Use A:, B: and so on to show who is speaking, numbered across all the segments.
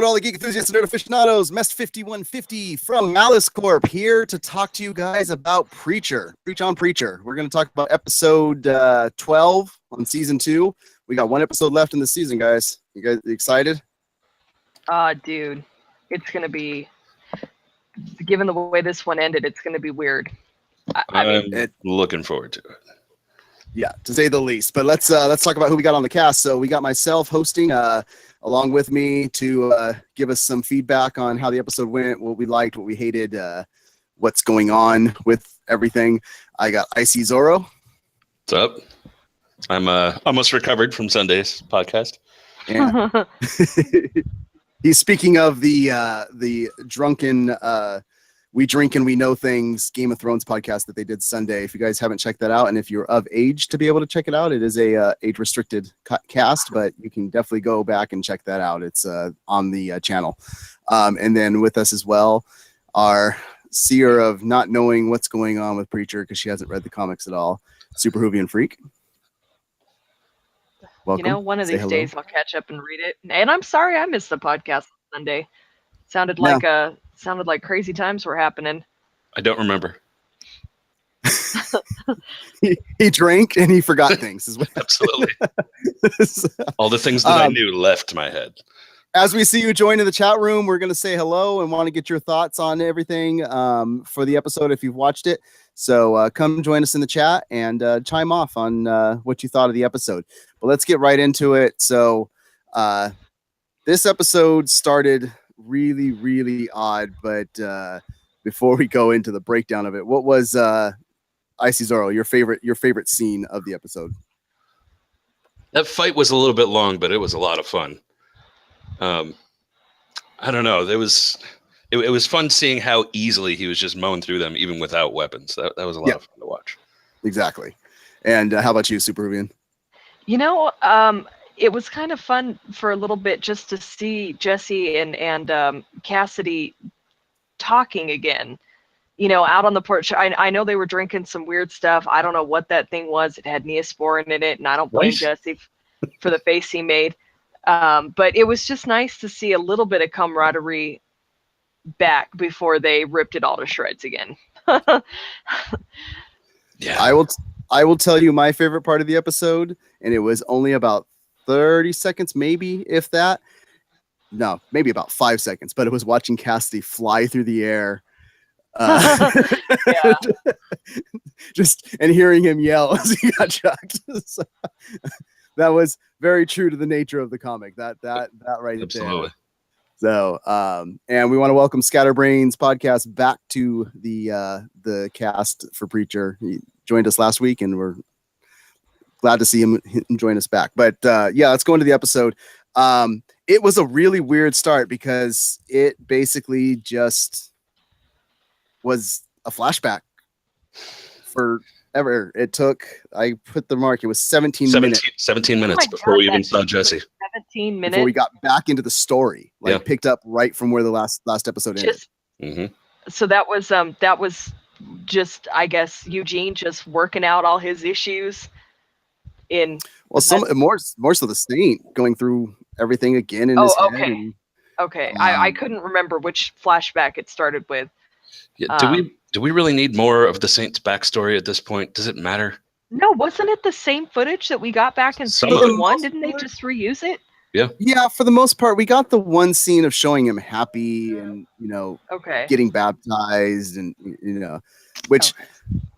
A: to all the geek enthusiasts and nerd aficionados. Mess 5150 from Malice Corp here to talk to you guys about Preacher. Preacher. We're going to talk about episode 12 on season 2. We got one episode left in the season, guys. You guys excited?
B: Dude, it's going to be, given the way this one ended, it's going to be weird.
C: I'm looking forward to it.
A: Yeah, to say the least. But let's talk about who we got on the cast. So we got myself hosting, along with me to give us some feedback on how the episode went, what we liked, what we hated, what's going on with everything. I got Icy Zorro.
C: What's up? I'm almost recovered from Sunday's podcast.
A: And he's speaking of the drunken We Drink and We Know Things Game of Thrones podcast that they did Sunday. If you guys haven't checked that out, and if you're of age to be able to check it out, it is a age-restricted cast, but you can definitely go back and check that out. It's on the channel. And then with us as well, our seer of not knowing what's going on with Preacher because she hasn't read the comics at all, Super Hoovian Freak. Welcome.
B: You know, one of these days I'll catch up and read it. And I'm sorry I missed the podcast Sunday. Sounded like crazy times were happening.
C: I don't remember.
A: he drank and he forgot things. Is what
C: Absolutely. All the things that I knew left my head.
A: As we see you join in the chat room, we're going to say hello and want to get your thoughts on everything for the episode if you've watched it. So come join us in the chat and chime off on what you thought of the episode. But let's get right into it. So this episode started really, really odd. But before we go into the breakdown of it, what was Icy Zorro, your favorite scene of the episode?
C: That fight was a little bit long, but it was a lot of fun. I don't know. It was fun seeing how easily he was just mowing through them, even without weapons. That was a lot of fun to watch. Exactly.
A: And how about you, Super Hoovian?
B: You know, it was kind of fun for a little bit just to see Jesse and Cassidy talking again. You know, out on the porch. I know they were drinking some weird stuff. I don't know what that thing was. It had Neosporin in it, and I don't blame Jesse for the face he made. But it was just nice to see a little bit of camaraderie back before they ripped it all to shreds again.
C: Yeah,
A: I will tell you my favorite part of the episode, and it was only about 30 seconds, maybe, if that. No, maybe about 5 seconds, but it was watching Cassidy fly through the air. Just and hearing him yell as he got chucked. So, that was very true to the nature of the comic. That right
C: Absolutely.
A: there. So, and we want to welcome Scatterbrains podcast back to the cast for Preacher. He joined us last week, and we're glad to see him join us back. But yeah, let's go into the episode. It was a really weird start because it basically just was a flashback forever. It took, I put the mark, it was 17 minutes.
C: 17 minutes before we even saw Jesse.
B: 17 minutes.
A: Before we got back into the story. Picked up right from where the last episode ended.
C: Mm-hmm.
B: So that was just, I guess, Eugene just working out all his issues in.
A: Well, some more so the Saint going through everything again in his head.
B: Okay. I couldn't remember which flashback it started with.
C: Yeah, do we really need more of the Saint's backstory at this point? Does it matter?
B: No, wasn't it the same footage that we got back in season 1? Didn't they just reuse it?
A: Yeah, for the most part, we got the one scene of showing him happy and, getting baptized and, which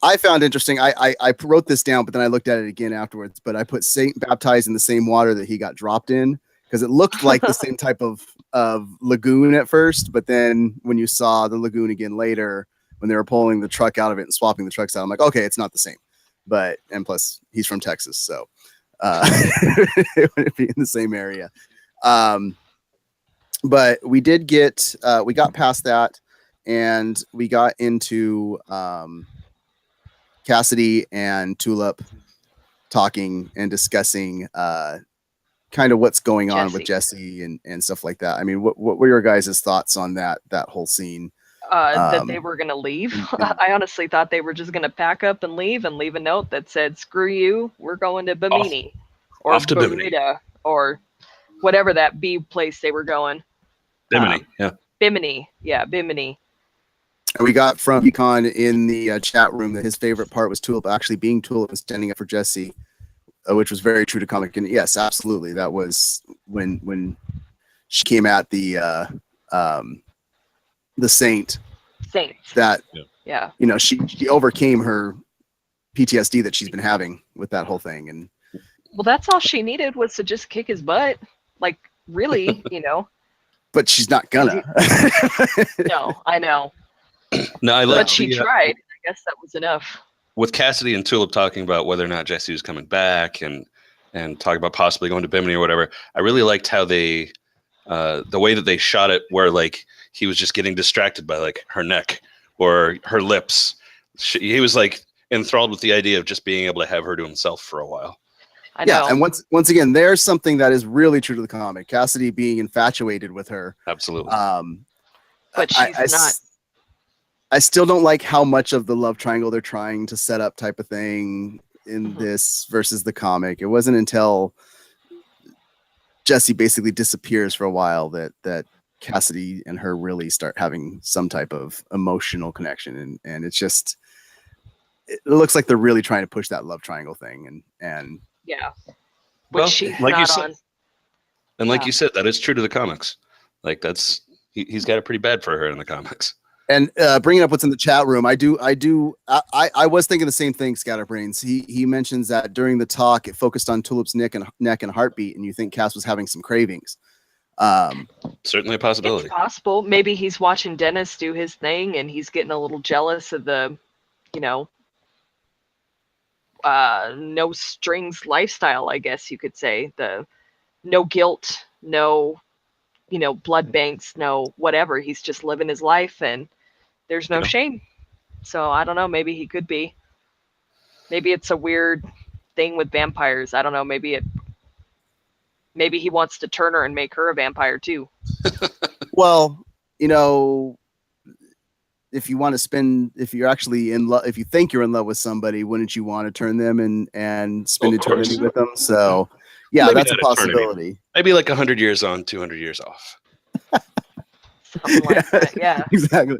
A: I found interesting. I wrote this down, but then I looked at it again afterwards, but I put Saint baptized in the same water that he got dropped in because it looked like the same type of lagoon at first, but then when you saw the lagoon again later, when they were pulling the truck out of it and swapping the trucks out, I'm like, okay, it's not the same. And plus he's from Texas, so it wouldn't be in the same area. But we did get, we got past that and we got into Cassidy and Tulip talking and discussing kind of what's going on with Jesse and stuff like that. I mean, what were your guys' thoughts on that whole scene?
B: That they were going to leave. I honestly thought they were just going to pack up and leave a note that said, screw you, we're going to Bimini or
C: off to Bimini
B: or whatever that B place they were going.
C: Bimini, yeah.
B: Bimini, yeah, Bimini.
A: And we got from Econ in the chat room that his favorite part was Tulip actually being Tulip and standing up for Jesse, which was very true to comic. And yes, absolutely, that was when she came at the Saint. That
B: yeah,
A: you know, she overcame her PTSD that she's been having with that whole thing. And
B: well, that's all she needed was to just kick his butt. Like, really, you know.
A: But she's not gonna.
B: No, I know.
C: No,
B: but she tried. I guess that was enough.
C: With Cassidy and Tulip talking about whether or not Jesse was coming back and talking about possibly going to Bimini or whatever, I really liked how they, the way that they shot it, where like he was just getting distracted by like her neck or her lips. He was like enthralled with the idea of just being able to have her to himself for a while.
B: I know.
A: Yeah, and once again, there's something that is really true to the comic. Cassidy being infatuated with her.
C: Absolutely.
B: But she's not.
A: I still don't like how much of the love triangle they're trying to set up type of thing in this versus the comic. It wasn't until Jesse basically disappears for a while that Cassidy and her really start having some type of emotional connection. And it's just, it looks like they're really trying to push that love triangle thing. And
B: yeah.
C: Well,
B: she's
C: like
B: not
C: you said,
B: on.
C: And like you said, that is true to the comics. Like he's got it pretty bad for her in the comics.
A: And bringing up what's in the chat room, I was thinking the same thing, Scatterbrains. He mentions that during the talk, it focused on Tulip's neck and heartbeat, and you think Cass was having some cravings.
C: Certainly a possibility.
B: It's possible. Maybe he's watching Dennis do his thing, and he's getting a little jealous of the, you know, no strings lifestyle, I guess you could say. The no guilt, no, you know, blood banks, no whatever. He's just living his life, and there's no shame. So I don't know. Maybe he could be. Maybe it's a weird thing with vampires. I don't know. Maybe he wants to turn her and make her a vampire too.
A: Well, you know, if you're actually in love, if you think you're in love with somebody, wouldn't you want to turn them and spend eternity with them? So yeah,
C: maybe
A: that's a possibility.
C: Maybe like 100 years on, 200 years off.
B: Something like that, yeah.
A: Exactly.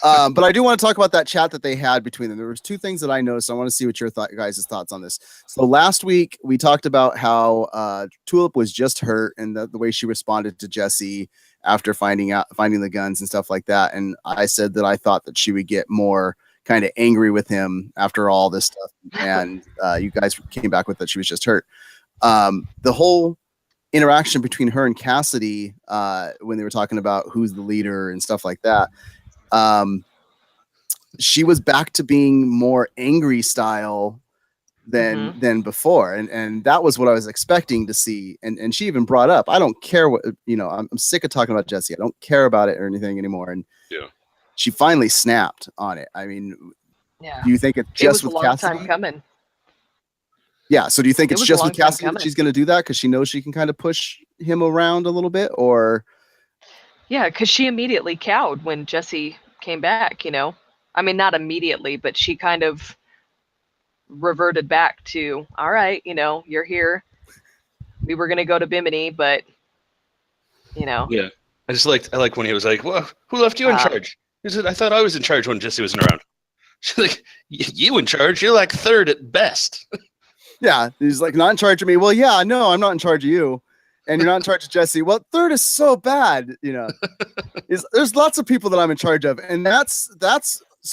A: But I do want to talk about that chat that they had between them. There was two things that I noticed. I want to see what your guys' thoughts on this. So last week we talked about how Tulip was just hurt and the way she responded to Jesse after finding the guns and stuff like that. And I said that I thought that she would get more kind of angry with him after all this stuff. And you guys came back with that she was just hurt. The whole interaction between her and Cassidy when they were talking about who's the leader and stuff like that. She was back to being more angry style than before. And that was what I was expecting to see. And she even brought up, I don't care what, you know, I'm sick of talking about Jesse. I don't care about it or anything anymore. And she finally snapped on it. I mean, do you think it's just with Cassidy? It was a long time coming. Yeah. So do you think it's just with Cassidy that she's going to do that because she knows she can kind of push him around a little bit, or?
B: Yeah, because she immediately cowed when Jesse came back, you know? I mean, not immediately, but she kind of reverted back to, all right, you know, you're here. We were going to go to Bimini, but, you know.
C: Yeah. I like when he was like, well, who left you in charge? He said, I thought I was in charge when Jesse wasn't around. She's like, you in charge? You're like third at best.
A: Yeah. He's like, not in charge of me. Well, yeah, no, I'm not in charge of you. And you're not in charge of Jesse. Well, third is so bad, you know. There's lots of people that I'm in charge of, and that's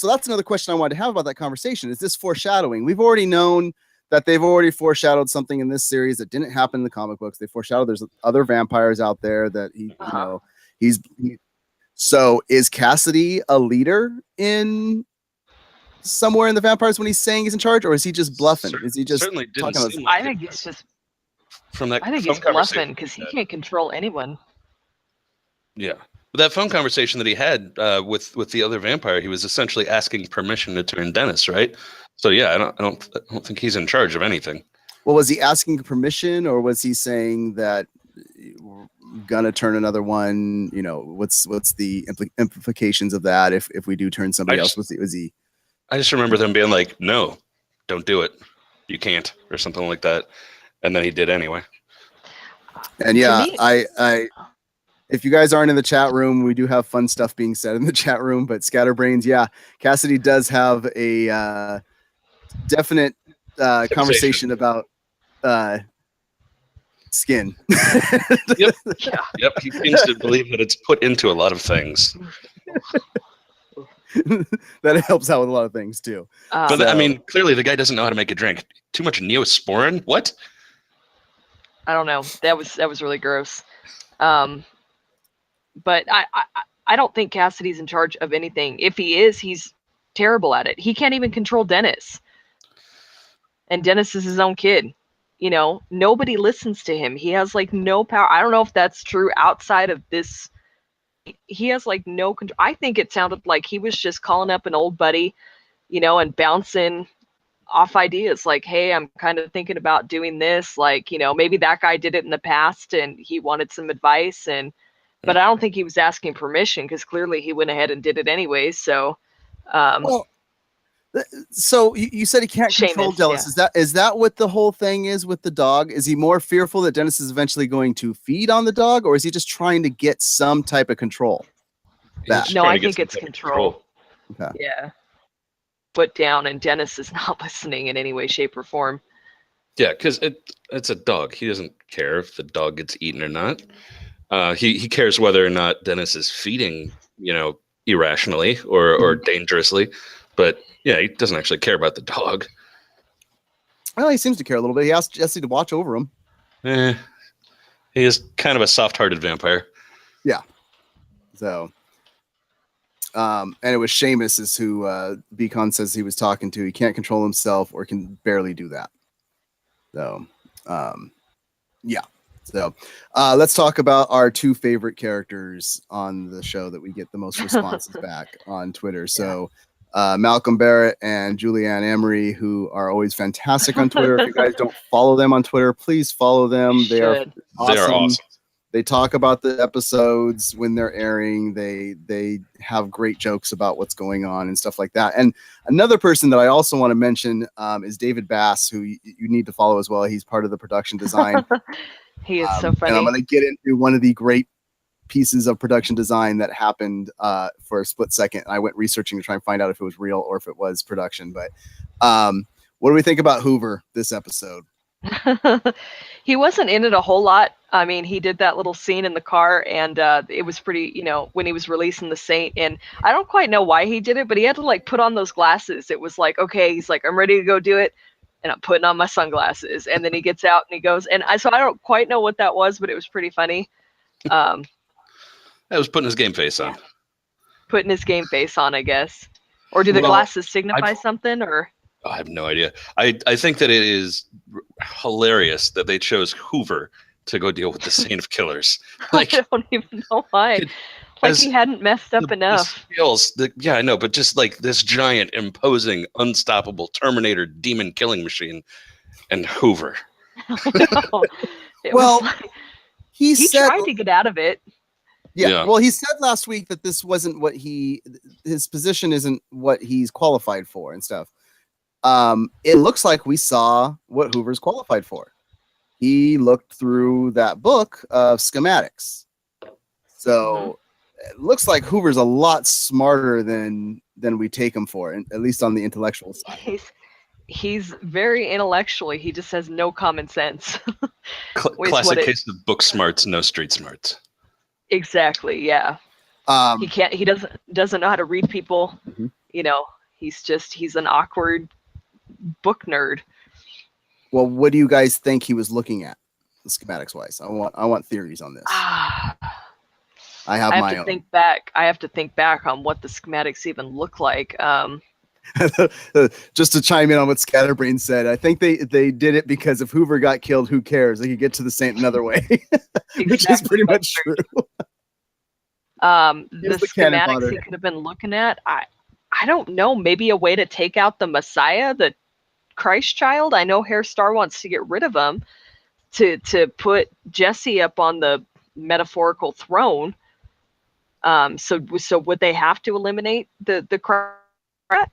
A: another question I wanted to have about that conversation. Is this foreshadowing? We've already known that they've already foreshadowed something in this series that didn't happen in the comic books. They foreshadowed there's other vampires out there that So is Cassidy a leader in somewhere in the vampires when he's saying he's in charge, or is he just bluffing? Is he just
C: certainly didn't
A: talking
C: seem like
B: I think it's just.
C: From that,
B: I think he's bluffing because he can't control anyone.
C: Yeah, but that phone conversation that he had with the other vampire, he was essentially asking permission to turn Dennis, right? So yeah, I don't think he's in charge of anything.
A: Well, was he asking permission, or was he saying that we're gonna turn another one? You know, what's the implications of that if we do turn somebody else? Was he?
C: I just remember them being like, "No, don't do it. You can't," or something like that. And then he did anyway.
A: And yeah, if you guys aren't in the chat room, we do have fun stuff being said in the chat room. But Scatterbrains, yeah, Cassidy does have a definite conversation about skin.
C: Yep. Yep. He seems to believe that it's put into a lot of things.
A: That helps out with a lot of things too.
C: But I mean, clearly the guy doesn't know how to make a drink. Too much Neosporin? What?
B: I don't know. That was really gross. But I don't think Cassidy's in charge of anything. If he is, he's terrible at it. He can't even control Dennis. And Dennis is his own kid. You know, nobody listens to him. He has like no power. I don't know if that's true outside of this. He has like no control. I think it sounded like he was just calling up an old buddy, you know, and bouncing off ideas like, hey, I'm kind of thinking about doing this. Like, you know, maybe that guy did it in the past and he wanted some advice. But I don't think he was asking permission because clearly he went ahead and did it anyways. So,
A: so you said he can't control Dennis. Yeah. Is that what the whole thing is with the dog? Is he more fearful that Dennis is eventually going to feed on the dog, or is he just trying to get some type of control?
B: No, I think it's control.
A: Okay.
B: Yeah. Foot down, and Dennis is not listening in any way, shape, or form.
C: Yeah, because it's a dog. He doesn't care if the dog gets eaten or not. He cares whether or not Dennis is feeding, you know, irrationally or dangerously. But yeah, he doesn't actually care about the dog.
A: Well, he seems to care a little bit. He asked Jesse to watch over him.
C: He is kind of a soft-hearted vampire.
A: Yeah. So, and it was Seamus is who Beacon says he was talking to. He can't control himself or can barely do that. So, yeah. So, let's talk about our two favorite characters on the show that we get the most responses back on Twitter. So, Malcolm Barrett and Julianne Emery, who are always fantastic on Twitter. If you guys don't follow them on Twitter, please follow them. They are awesome.
C: They are awesome.
A: They talk about the episodes when they're airing. They have great jokes about what's going on and stuff like that. And another person that I also want to mention is David Bass, who you need to follow as well. He's part of the production design.
B: He is so funny.
A: And I'm going to get into one of the great pieces of production design that happened for a split second. I went researching to try and find out if it was real or if it was production. But what do we think about Hoover this episode?
B: He wasn't in it a whole lot. I mean, he did that little scene in the car, and it was pretty, you know, when he was releasing the Saint. And I don't quite know why he did it, but he had to like put on those glasses. It was like, okay, he's like, I'm ready to go do it, and I'm putting on my sunglasses. And then he gets out and he goes, and so I don't quite know what that was, but it was pretty funny.
C: That was putting his game face on.
B: Putting his game face on, I guess. Or do the glasses signify something? Or
C: I have no idea. I think that it is hilarious that they chose Hoover to go deal with the Saint of Killers. Like,
B: I don't even know why. Like he hadn't messed up enough.
C: Yeah, I know, but just like this giant, imposing, unstoppable Terminator demon killing machine, and Hoover.
A: He
B: tried to get out of it.
A: Yeah. Well, he said last week that this wasn't what his position isn't what he's qualified for and stuff. It looks like we saw what Hoover's qualified for. He looked through that book of schematics. So it looks like Hoover's a lot smarter than we take him for, at least on the intellectual side.
B: He's very intellectually. He just has no common sense.
C: Classic case of book smarts, no street smarts.
B: Exactly. Yeah. He doesn't know how to read people. Mm-hmm. You know, he's an awkward book nerd.
A: Well, what do you guys think he was looking at, schematics wise? I want theories on this. I have my own.
B: I have to think back on what the schematics even look like.
A: Just to chime in on what Scatterbrain said, I think they did it because if Hoover got killed, who cares? They could get to the Saint another way, which is pretty much true.
B: The schematics he could have been looking at, I don't know, maybe a way to take out the Messiah, the Christ child. I know Hair Star wants to get rid of him to put Jesse up on the metaphorical throne. So would they have to eliminate the Christ?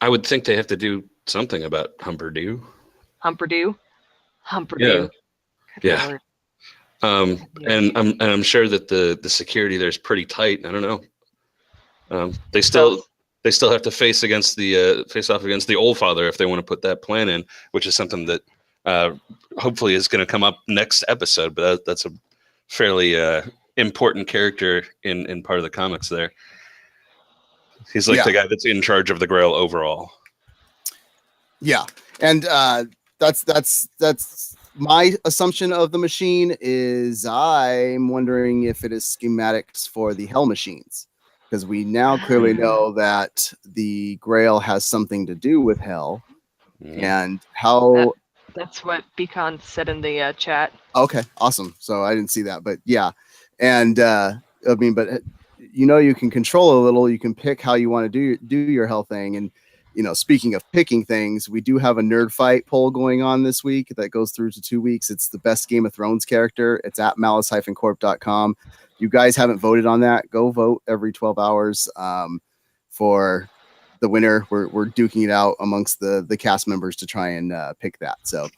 C: I would think they have to do something about Humperdew.
B: Humperdew.
C: Yeah. And I'm sure that the security there is pretty tight. I don't know. They still have to face off against the Old Father if they want to put that plan in, which is something that hopefully is going to come up next episode. But that's a fairly important character in part of the comics there. He's like the guy that's in charge of the Grail overall.
A: Yeah, and that's my assumption of the machine. Is I'm wondering if it is schematics for the Hell machines, because we now clearly know that the Grail has something to do with Hell, and how.
B: That's what Beacon said in the chat.
A: Okay, awesome. So I didn't see that, but yeah, and I mean, but you can control a little. You can pick how you want to do your Hell thing, and speaking of picking things, we do have a nerd fight poll going on this week that goes through to 2 weeks. It's the best Game of Thrones character. It's at malice-corp.com. You guys haven't voted on that. Go vote every 12 hours for the winner. We're duking it out amongst the cast members to try and pick that. So,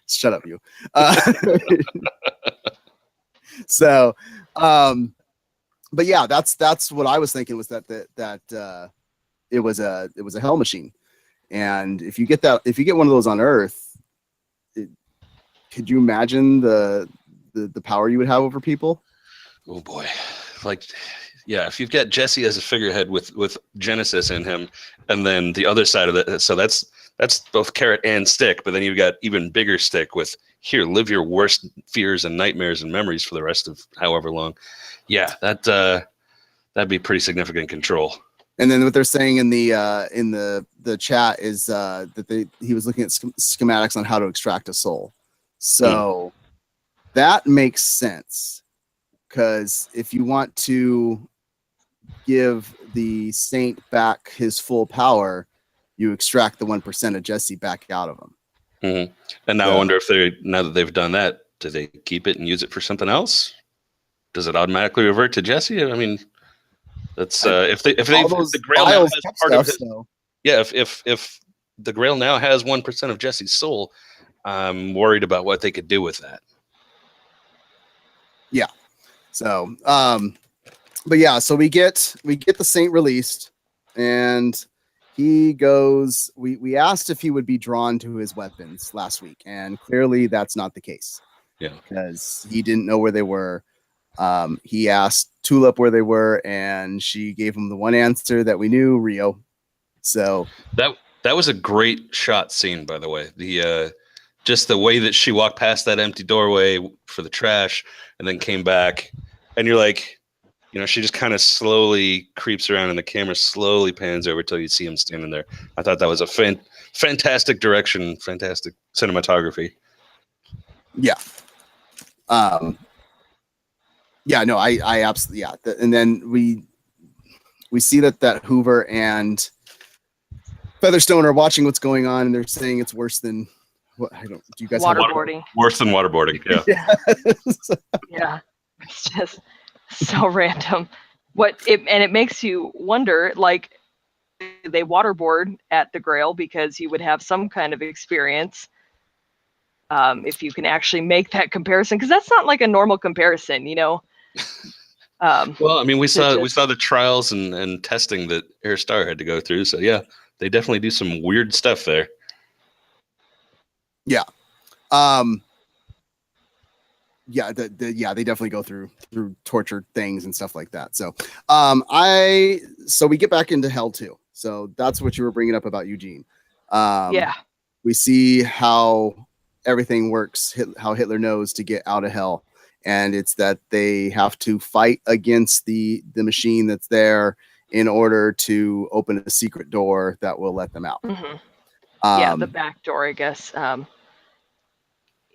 A: shut up, you. So, but yeah, that's what I was thinking, was that it was a Hell machine, and if you get one of those on Earth, could you imagine the power you would have over people?
C: Oh boy, if you've got Jesse as a figurehead with Genesis in him, and then the other side of it, so that's both carrot and stick, but then you've got even bigger stick with, here, live your worst fears and nightmares and memories for the rest of however long. Yeah, that'd be pretty significant control.
A: And then what they're saying in the chat is that he was looking at schematics on how to extract a soul. So that makes sense, because if you want to give the Saint back his full power, you extract the 1% of Jesse back out of him.
C: Mm-hmm. And now I wonder if now that they've done that, do they keep it and use it for something else? Does it automatically revert to Jesse? I mean, that's if the Grail now has part of his, if the Grail now has 1% of Jesse's soul, I'm worried about what they could do with that.
A: Yeah. So, but yeah, so we get the Saint released, and he goes. We asked if he would be drawn to his weapons last week, and clearly that's not the case.
C: Yeah,
A: because he didn't know where they were. He asked Tulip where they were, and she gave him the one answer that we knew, Rio. So that was a great shot scene, by the way. The just the way that she walked past that empty doorway for the trash and then came back, and you're like, she just kind of slowly creeps around, and the camera slowly pans over till you see him standing there. I thought that was a fantastic direction, fantastic cinematography. Yeah. Yeah, no, I absolutely, yeah. And then we see that Hoover and Featherstone are watching what's going on, and they're saying it's worse than what do you guys
B: waterboarding?
C: Worse than waterboarding, yeah.
B: Yeah. It's just so random. It makes you wonder, like, they waterboard at the Grail because you would have some kind of experience. If you can actually make that comparison, because that's not like a normal comparison, Well,
C: I mean, we saw the trials and testing that Air Star had to go through. So yeah, they definitely do some weird stuff there. Yeah.
A: Yeah, they definitely go through tortured things and stuff like that. So, so we get back into Hell too. So that's what you were bringing up about Eugene. We see how everything works, how Hitler knows to get out of Hell, and it's that they have to fight against the machine that's there in order to open a secret door that will let them out.
B: Mm-hmm. The back door, I guess.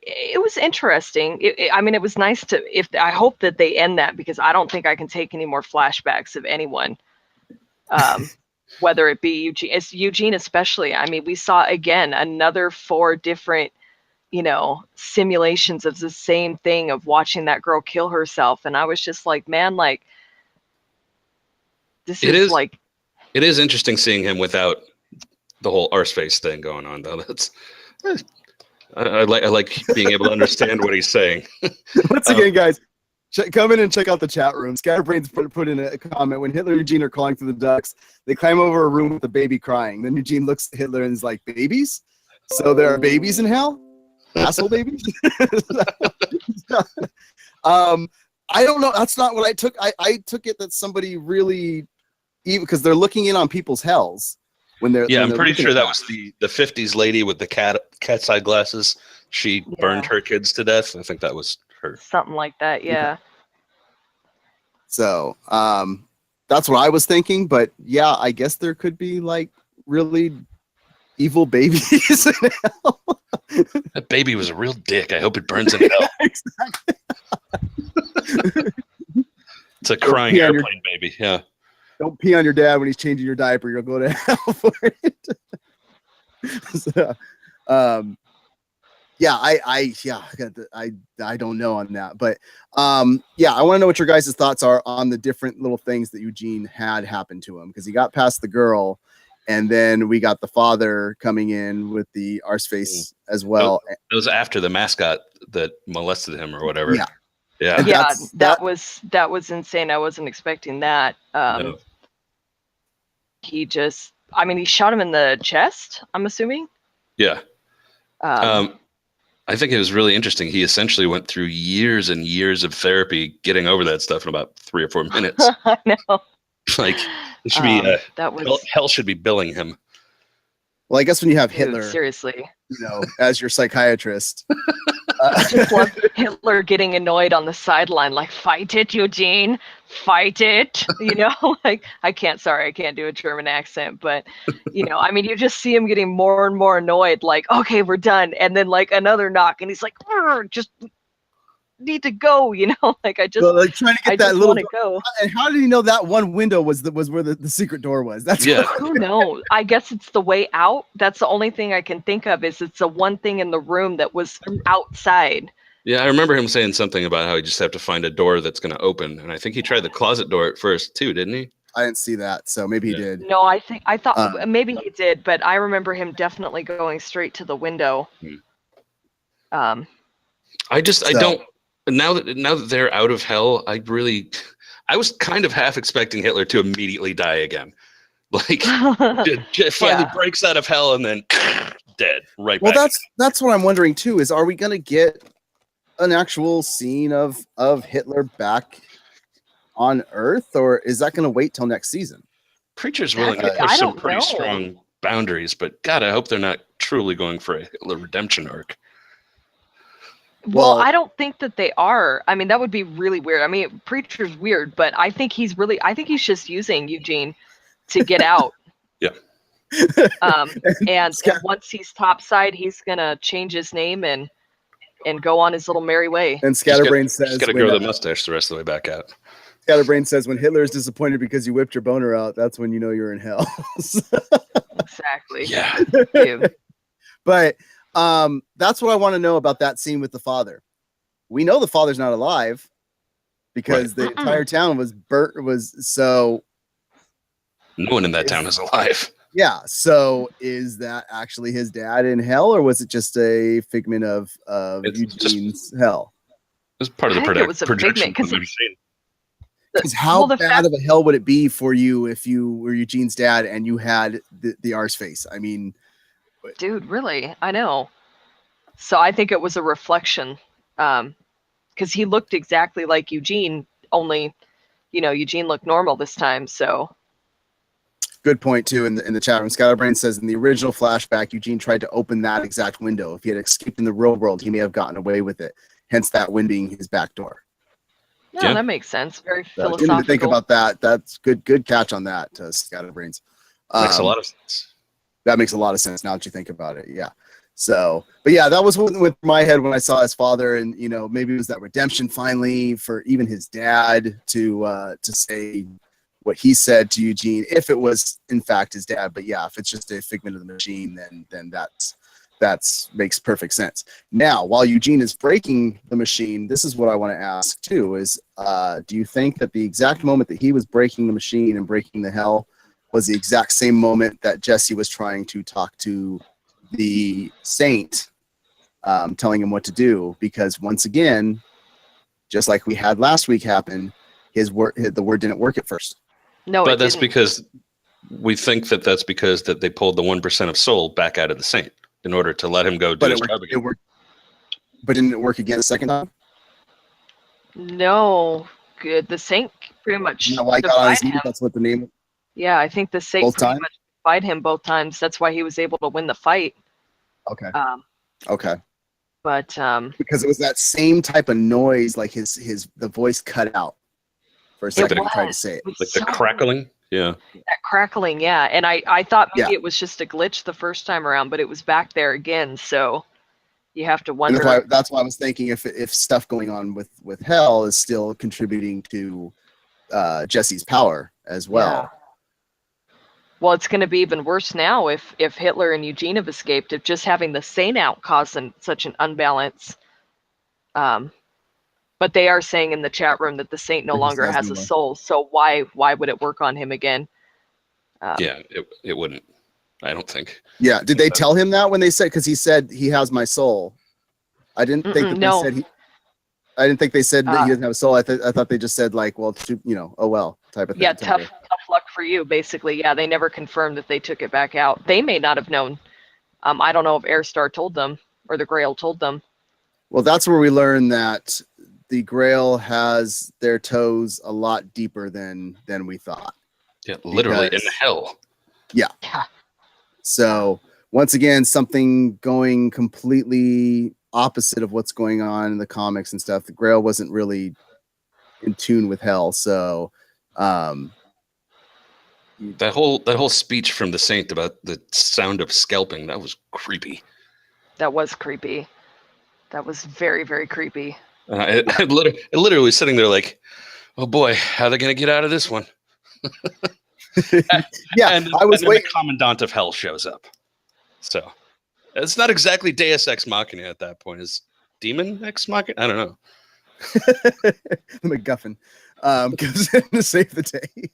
B: It was interesting. It was nice I hope that they end that, because I don't think I can take any more flashbacks of anyone. Whether it be Eugene especially. I mean, we saw again another 4 different simulations of the same thing, of watching that girl kill herself, and I was just like, man, like, this is like,
C: it is interesting seeing him without the whole arse face thing going on, though. I like being able to understand what he's saying.
A: Once again, guys, come in and check out the chat room. Scatterbrains put in a comment, when Hitler and Eugene are calling for the ducks, they climb over a room with a baby crying. Then Eugene looks at Hitler and is like, babies? So there are babies in hell? Asshole babies? I don't know. That's not what I took. I took it that somebody really, even because they're looking in on people's hells. When they're,
C: I'm pretty sure that was the 50s lady with the cat's eye glasses. She burned her kids to death. I think that was her.
B: Something like that, yeah.
A: Okay. So that's what I was thinking. But yeah, I guess there could be like really evil babies in hell.
C: That baby was a real dick. I hope it burns in hell.
A: Exactly.
C: It's a crying airplane baby. Yeah.
A: Don't pee on your dad when he's changing your diaper. You'll go to hell for it. So, yeah, I don't know on that, but yeah, I want to know what your guys' thoughts are on the different little things that Eugene had happen to him, because he got past the girl, and then we got the father coming in with the arseface as well.
C: It was after the mascot that molested him or whatever.
A: Yeah.
B: Yeah, that was insane. I wasn't expecting that.
C: No.
B: He shot him in the chest, I'm assuming.
C: Yeah. I think it was really interesting. He essentially went through years and years of therapy getting over that stuff in about 3 or 4 minutes.
B: I know.
C: Like, it should be hell should be billing him.
A: Well, I guess when you have Hitler,
B: seriously,
A: as your psychiatrist.
B: I just love Hitler getting annoyed on the sideline, like, fight it, Eugene, fight it. Like, I can't do a German accent, but, I mean, you just see him getting more and more annoyed, like, okay, we're done. And then, like, another knock, and he's like, just need to go, like, I just,
A: like trying to get that little door.
B: Go.
A: And how did he know that one window was where the secret door was? That's
B: who knows? I guess it's the way out. That's the only thing I can think of, is it's the one thing in the room that was outside.
C: Yeah, I remember him saying something about how he just have to find a door that's going to open, and I think he tried the closet door at first too, didn't he?
A: I didn't see that, so maybe he did.
B: No, I thought maybe he did, but I remember him definitely going straight to the window.
C: I don't. Now that they're out of hell, I was kind of half expecting Hitler to immediately die again. Like, finally breaks out of hell and then dead right back.
A: Well, that's what I'm wondering too, is are we going to get an actual scene of Hitler back on Earth, or is that going to wait till next season?
C: Preacher's willing to push some pretty strong boundaries, but God, I hope they're not truly going for a Hitler redemption arc.
B: Well, I don't think that they are. I mean, that would be really weird. I mean, Preacher's weird, but I think he's just using Eugene to get out.
C: Yeah.
B: And once he's topside, he's gonna change his name and go on his little merry way.
A: And Scatterbrain says,
C: "He's got to grow the mustache the rest of the way back out."
A: Scatterbrain says, "When Hitler is disappointed because you whipped your boner out, that's when you know you're in hell."
B: Exactly.
C: Yeah.
A: But that's what I want to know about that scene with the father. We know the father's not alive because the entire town was burnt. So
C: no one in that town is alive.
A: Yeah. So is that actually his dad in hell, or was it just a figment of Eugene's hell?
C: It was part of the projection.
A: Because how bad of a hell would it be for you if you were Eugene's dad and you had the arse face? I mean,
B: dude, really? I know. So I think it was a reflection, because he looked exactly like Eugene, only, Eugene looked normal this time. So
A: good point too. In the chat room, Scatterbrain says in the original flashback, Eugene tried to open that exact window. If he had escaped in the real world, he may have gotten away with it. Hence that wind being his back door.
B: No, that makes sense. Very philosophical.
A: Didn't even think about that. That's good catch on that, Scatterbrains.
C: Makes a lot of sense.
A: That makes a lot of sense now that you think about it. Yeah. So, but yeah, that was what went through my head when I saw his father, and maybe it was that redemption finally for even his dad to say what he said to Eugene, if it was in fact his dad. But yeah, if it's just a figment of the machine, then that's makes perfect sense. Now, while Eugene is breaking the machine, this is what I want to ask too: is do you think that the exact moment that he was breaking the machine and breaking the hell was the exact same moment that Jesse was trying to talk to the saint telling him what to do, because once again, just like we had last week happen, the word didn't work at first.
B: No,
C: but that's because we think that's because that they pulled the 1% of soul back out of the saint in order to let him go do his job again.
A: But didn't it work again the second time?
B: No, good. The saint pretty much
A: defied him. That's what the name.
B: Yeah, I think the saint pretty much defied him both times. That's why he was able to win the fight.
A: Okay.
B: Okay. But
A: because it was that same type of noise, like the voice cut out for a second. He tried to say it,
C: like the crackling. Yeah.
B: That crackling, yeah. And I thought maybe it was just a glitch the first time around, but it was back there again. So you have to wonder.
A: And that's why I was thinking if stuff going on with Hell is still contributing to Jesse's power as well.
B: Yeah. Well, it's going to be even worse now if Hitler and Eugene have escaped. If just having the Saint out caused such an unbalance. But they are saying in the chat room that the Saint no longer has a soul. So why would it work on him again?
C: Yeah, it wouldn't. I don't think.
A: Yeah. Did they tell him that when they said, because he said he has my soul? I didn't think that they said I didn't think they said that he doesn't have a soul. I thought they just said like, well, oh well, type of thing.
B: Yeah, tough luck for you, basically. Yeah, they never confirmed that they took it back out. They may not have known. I don't know if Airstar told them or the Grail told them.
A: Well, that's where we learn that the Grail has their toes a lot deeper than we thought.
C: Yeah, literally in hell.
A: Yeah. So once again, something going completely opposite of what's going on in the comics and stuff. The Grail wasn't really in tune with Hell. So
C: that whole speech from the Saint about the sound of scalping, that was creepy.
B: That was creepy. That was very, very creepy.
C: It literally sitting there like, oh boy, how are they going to get out of this one?
A: Yeah,
C: and the Commandant of Hell shows up. So it's not exactly Deus Ex Machina at that point. Is Demon Ex Machina? I don't know.
A: The MacGuffin comes in to save the day.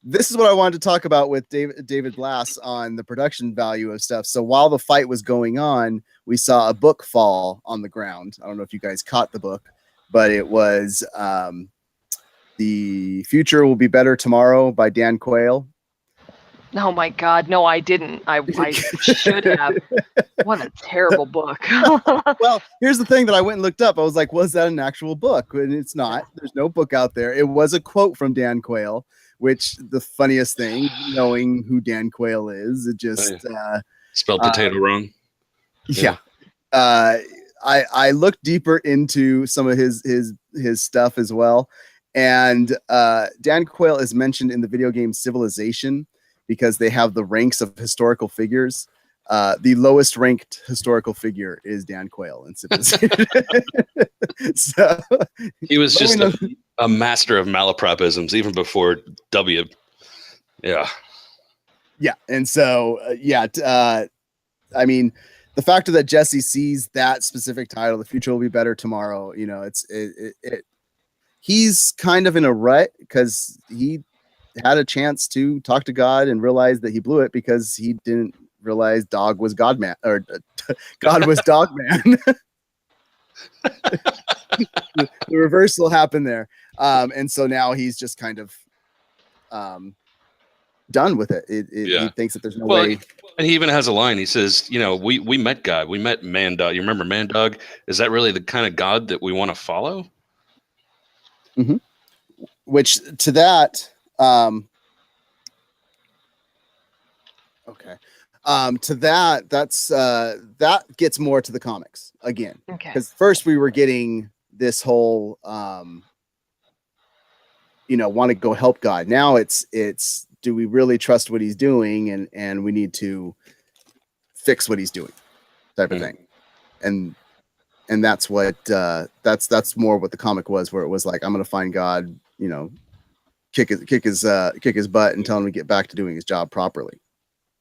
A: This is what I wanted to talk about with David Blass on the production value of stuff. So while the fight was going on, we saw a book fall on the ground. I don't know if you guys caught the book, but it was The Future Will Be Better Tomorrow by Dan Quayle.
B: Oh my God, no, I didn't. I should have. What a terrible book.
A: Well, here's the thing that I went and looked up. I was like, was that an actual book? And it's not. There's no book out there. It was a quote from Dan Quayle, which the funniest thing, knowing who Dan Quayle is, it just
C: spelled potato wrong.
A: Yeah. I looked deeper into some of his stuff as well. And Dan Quayle is mentioned in the video game Civilization because they have the ranks of historical figures. The lowest ranked historical figure is Dan Quayle in Civilization. So
C: he was just a master of malapropisms even before W. Yeah.
A: Yeah. And so, I mean, the fact that Jesse sees that specific title, The Future Will Be Better Tomorrow, you know, he's kind of in a rut because he had a chance to talk to God and realize that he blew it because he didn't realize Dog was God man, or God was Dog man. The reversal happened there. And so now he's just kind of done with it. He thinks that there's no way.
C: And he even has a line. He says, you know, we met God. We met Man Dog. You remember Man Dog? Is that really the kind of God that we want to follow?
A: Mm-hmm. Which to that, okay. To that gets more to the comics again.
B: Okay.
A: Because first we were getting this whole, want to go help God. Now it's do we really trust what he's doing, and we need to fix what he's doing, type of thing. And that's what that's more what the comic was, where it was like, I'm gonna find God, kick his butt and tell him to get back to doing his job properly.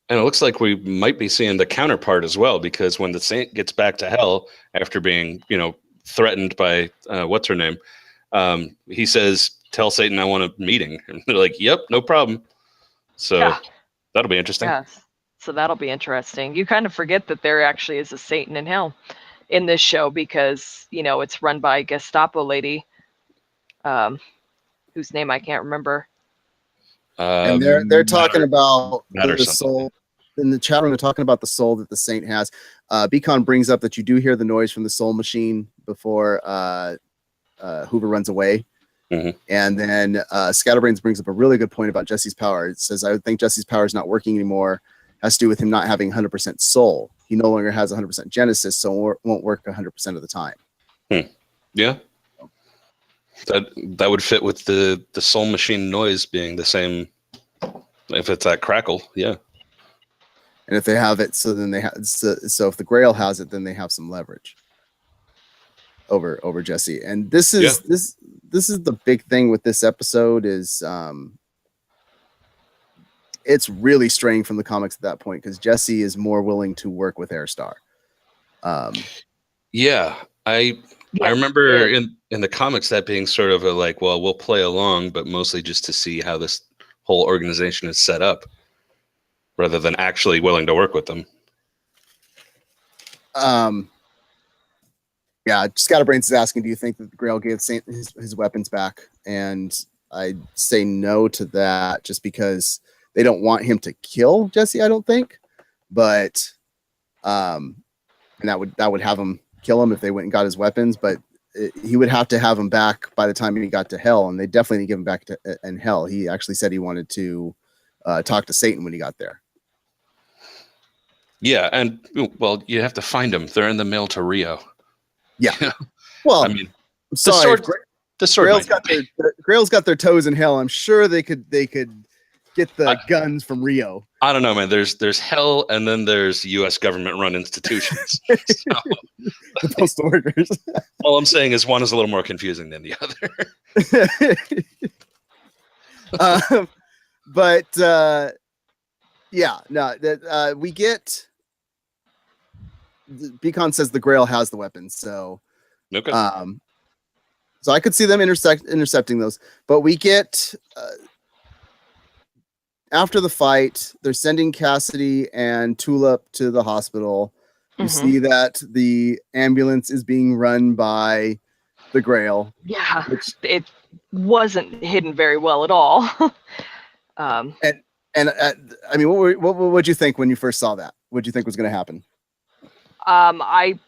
C: And it looks like we might be seeing the counterpart as well, because when the Saint gets back to hell after being, threatened by what's her name, he says, "Tell Satan I want a meeting." And they're like, "Yep, no problem." So that'll be interesting.
B: Yes. So that'll be interesting. You kind of forget that there actually is a Satan in hell in this show because, you know, it's run by a Gestapo lady, whose name I can't remember.
A: And they're talking about the
C: something.
A: soul in the chat room. They're talking about the soul that the saint has. Beacon brings up that you do hear the noise from the soul machine before Hoover runs away.
C: Mm-hmm.
A: And then Scatterbrains brings up a really good point about Jesse's power. It says, I think Jesse's power is not working anymore. Has to do with him not having 100% soul. He no longer has 100% Genesis, so it won't work 100% of the time.
C: Yeah. That would fit with the soul machine noise being the same. If it's that crackle, yeah.
A: And if they have it, so then they have. So if the Grail has it, then they have some leverage over Jesse. And this is this is the big thing with this episode is it's really straying from the comics at that point because Jesse is more willing to work with Airstar.
C: I remember in the comics that being sort of a like, well, we'll play along, but mostly just to see how this whole organization is set up, rather than actually willing to work with them.
A: Scatterbrains is asking, do you think that the Grail gave Saint his weapons back? And I'd say no to that, just because they don't want him to kill Jesse, I don't think. But and that would have him kill him if they went and got his weapons, but he would have to have him back by the time he got to hell, and they definitely didn't give him back to in hell. He actually said he wanted to talk to Satan when he got there.
C: Yeah, and well, you have to find them. They're in the mail to Rio.
A: Yeah. Well,
C: I mean,
A: sorry,
C: the sword
A: Grail's got their toes in hell. I'm sure they could get the guns from Rio.
C: I don't know, man. There's hell, and then there's U.S. government-run institutions.
A: The postal workers.
C: All I'm saying is one is a little more confusing than the other.
A: We get. Beacon says the Grail has the weapons, so
C: okay.
A: So I could see them intercepting those, but we get. After the fight, they're sending Cassidy and Tulip to the hospital. You see that the ambulance is being run by the Grail.
B: Yeah, it wasn't hidden very well at all.
A: I mean, what would you think when you first saw that? What did you think was going to happen?
B: I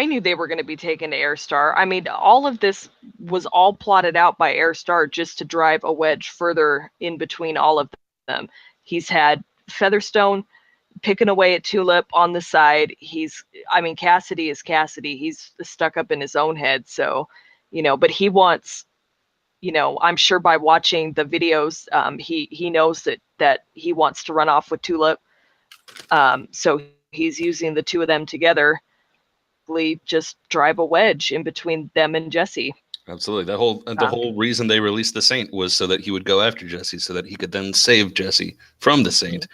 B: knew they were going to be taken to Airstar. I mean, all of this was all plotted out by Airstar just to drive a wedge further in between all of them. He's had Featherstone picking away at Tulip on the side. Cassidy is Cassidy. He's stuck up in his own head. So, but he wants, I'm sure by watching the videos, he knows that he wants to run off with Tulip. So he's using the two of them together, just drive a wedge in between them and Jesse.
C: Absolutely. The whole reason they released the Saint was so that he would go after Jesse, so that he could then save Jesse from the Saint,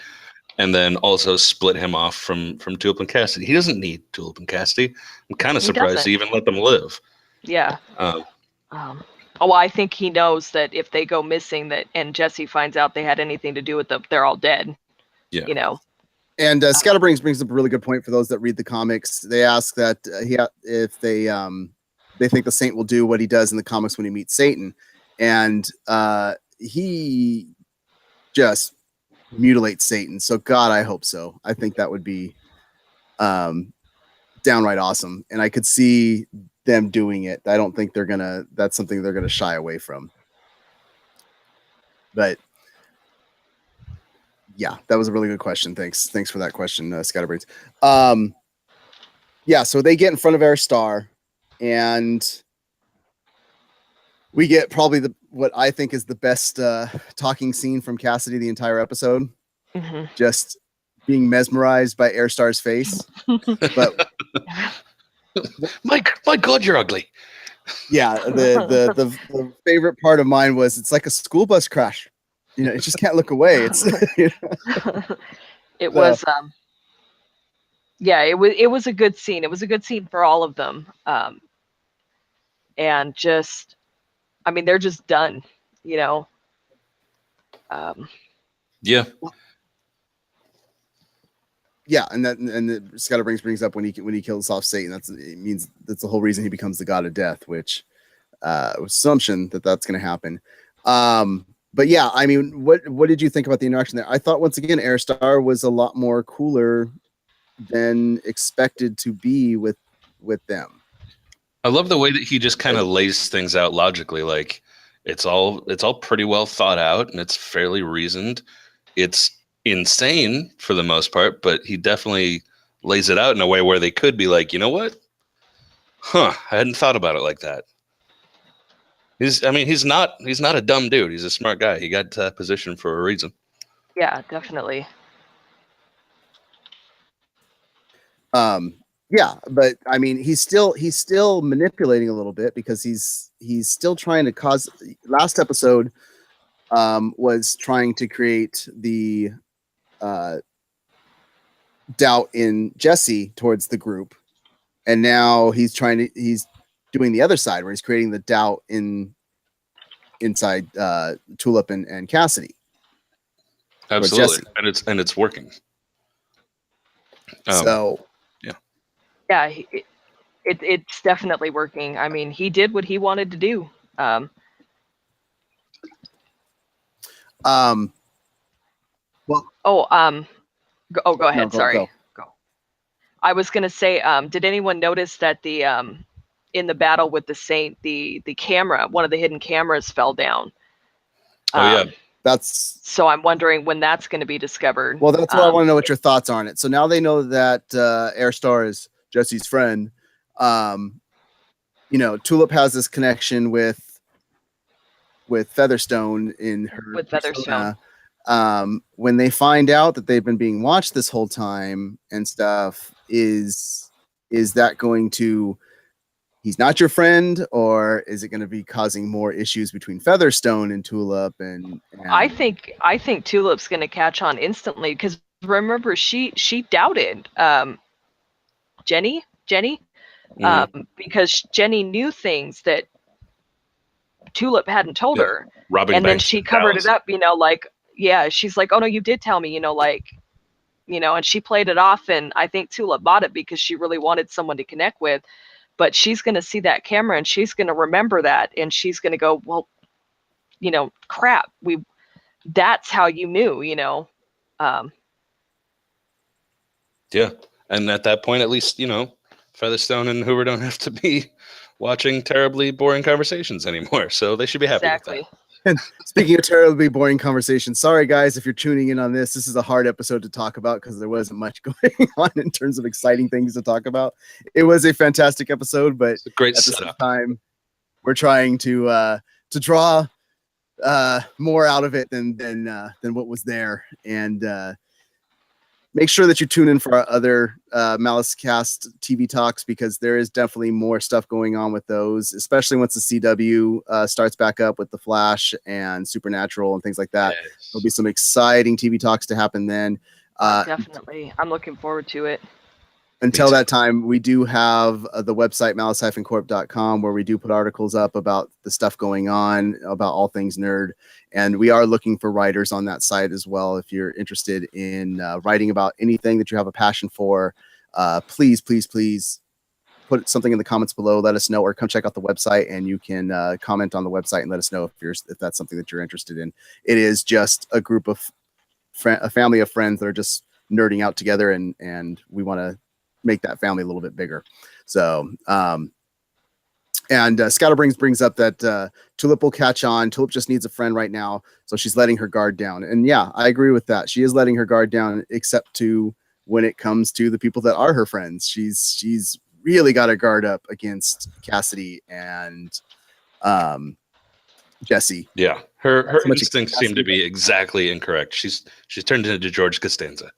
C: and then also split him off from Tulip and Cassidy. He doesn't need Tulip and Cassidy. I'm kind of surprised he even let them live.
B: Yeah. I think he knows that if they go missing, and Jesse finds out they had anything to do with them, they're all dead.
C: Yeah.
A: And Scatterbrains brings up a really good point for those that read the comics. They ask that if they think the Saint will do what he does in the comics when he meets Satan, and he just mutilates Satan. So God, I hope so. I think that would be downright awesome, and I could see them doing it. I don't think that's something they're gonna shy away from. But yeah, that was a really good question. Thanks for that question, Scatterbrains. So they get in front of Airstar, and we get probably what I think is the best talking scene from Cassidy the entire episode. Just being mesmerized by Airstar's face. But
C: my God, you're ugly.
A: Yeah, the favorite part of mine was it's like a school bus crash. It just can't look away. It's
B: it was it was a good scene. It was a good scene for all of them. And just, they're just done,
C: Yeah.
A: yeah, and Scott brings up when he kills off Satan. That's the whole reason he becomes the god of death, which assumption that's going to happen. But yeah, I mean, what did you think about the interaction there? I thought once again, Airstar was a lot more cooler than expected to be with them.
C: I love the way that he just kind of lays things out logically. Like it's all pretty well thought out and it's fairly reasoned. It's insane for the most part, but he definitely lays it out in a way where they could be like, you know what? I hadn't thought about it like that. He's not a dumb dude. He's a smart guy. He got to that position for a reason.
B: Yeah, definitely.
A: Yeah, but I mean, he's still manipulating a little bit because he's still trying to cause. Last episode was trying to create the doubt in Jesse towards the group, and now he's doing the other side where he's creating the doubt inside Tulip and Cassidy.
C: Absolutely, and it's working.
B: Yeah, it's definitely working. I mean, he did what he wanted to do.
A: Go
B: ahead.
A: No,
B: Sorry. Go. I was gonna say, did anyone notice that the in the battle with the Saint, the camera, one of the hidden cameras fell down? So I'm wondering when that's going to be discovered.
A: Well, that's what I want to know what your thoughts are on it. So now they know that Airstar is Jesse's friend. Tulip has this connection with Featherstone in her.
B: With Featherstone.
A: When they find out that they've been being watched this whole time and stuff, is that going to? He's not your friend, or is it going to be causing more issues between Featherstone and Tulip? And
B: I think Tulip's going to catch on instantly because remember she doubted Jenny because Jenny knew things that Tulip hadn't told her, and then she covered it up. She's like, oh no, you did tell me, and she played it off, and I think Tulip bought it because she really wanted someone to connect with. But she's going to see that camera and she's going to remember that. And she's going to go, well, crap. That's how you knew,
C: Yeah. And at that point, at least, Featherstone and Hoover don't have to be watching terribly boring conversations anymore. So they should be happy with that.
A: And speaking of terribly boring conversations, sorry guys, if you're tuning in on this is a hard episode to talk about because there wasn't much going on in terms of exciting things to talk about. It was a fantastic episode, but
C: it's a great
A: at
C: setup.
A: the same time, we're trying to draw more out of it than what was there. And make sure that you tune in for our other MaliceCast TV talks because there is definitely more stuff going on with those, especially once the CW starts back up with The Flash and Supernatural and things like that. Yes. There'll be some exciting TV talks to happen then.
B: Definitely. I'm looking forward to it.
A: Until that time, we do have the website malice-corp.com where we do put articles up about the stuff going on, about all things nerd. And we are looking for writers on that site as well. If you're interested in writing about anything that you have a passion for, please put something in the comments below. Let us know, or come check out the website and you can comment on the website and let us know if that's something that you're interested in. It is just a group of a family of friends that are just nerding out together, and we want to make that family a little bit bigger. So, and Scouter brings up that Tulip will catch on. Tulip just needs a friend right now, so she's letting her guard down. And yeah, I agree with that. She is letting her guard down, except to when it comes to the people that are her friends. She's really got her guard up against Cassidy and Jesse.
C: Yeah, her instincts seem to be exactly incorrect. She's turned into George Costanza.